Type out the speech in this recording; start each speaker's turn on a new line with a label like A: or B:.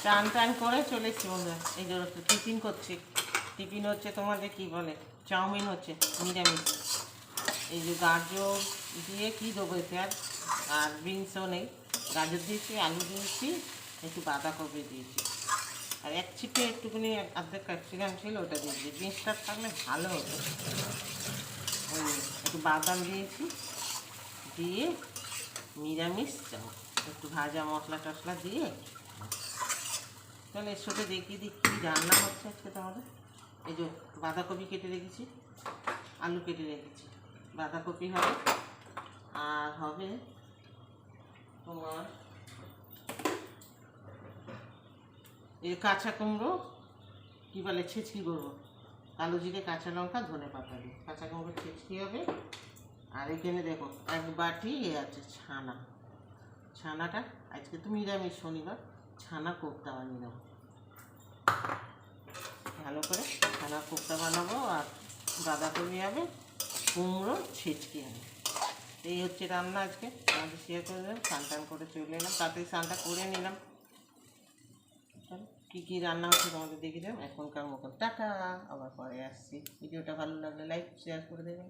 A: টান টান করে চলেছি বন্ধুরা। এই যে টিফিন করছি, টিফিন হচ্ছে তোমাদের কি বলে, চাউমিন হচ্ছে নিরামিষ। এই যে গাজর দিয়ে কি দেবো এতে, আর বিনসও নেই, গাজর দিয়েছি, আলু দিয়েছি, একটু বাঁধাকপি দিয়েছি, আর এক ছিপে একটুখানি অর্ধেক ক্যাপসিকাম ছিল ওটা দিয়েছি। বিনসটা থাকলে ভালো হতো। ওই একটু বাদাম দিয়েছি, দিয়ে নিরামিষ চাও, একটু ভাজা মশলা টশলা দিয়ে। তাহলে এর সাথে দেখিয়ে দিই কী রান্না হচ্ছে আজকে তোমাদের। এই যে বাঁধাকপি কেটে রেখেছি, আলু কেটে রেখেছি, বাঁধাকপি হবে, আর হবে তোমার এই কাঁচা কুমড়ো, কী বলে ছেঁচকি করবো, কালো জিরে কাঁচা লঙ্কা ধনে পাতা দিয়ে কাঁচা কুমড়ো ছেঁচকি হবে। আর এখানে দেখো এক বাটি এ আছে ছানা, ছানাটা আজকে তো নিরামিষ শনিবার, ছানা কোপ্তা বানিয়ে নেবো, ভালো করে ছানা কোপ্তা বানাবো। আর বাঁধাকপি হবে, কুমড়ো ছেঁচকি হবে। এই হচ্ছে রান্না আজকে, আমাদের শেয়ার করে দিলাম। স্নান টান করে চলে এলাম, তাড়াতাড়ি স্নানটা করে নিলাম। কী কী রান্না হচ্ছে তোমাদের দেখে দিলাম। এখনকার মতন টাটা, আবার পরে আসছি। ভিডিওটা ভালো লাগলে লাইক শেয়ার করে দেবেন।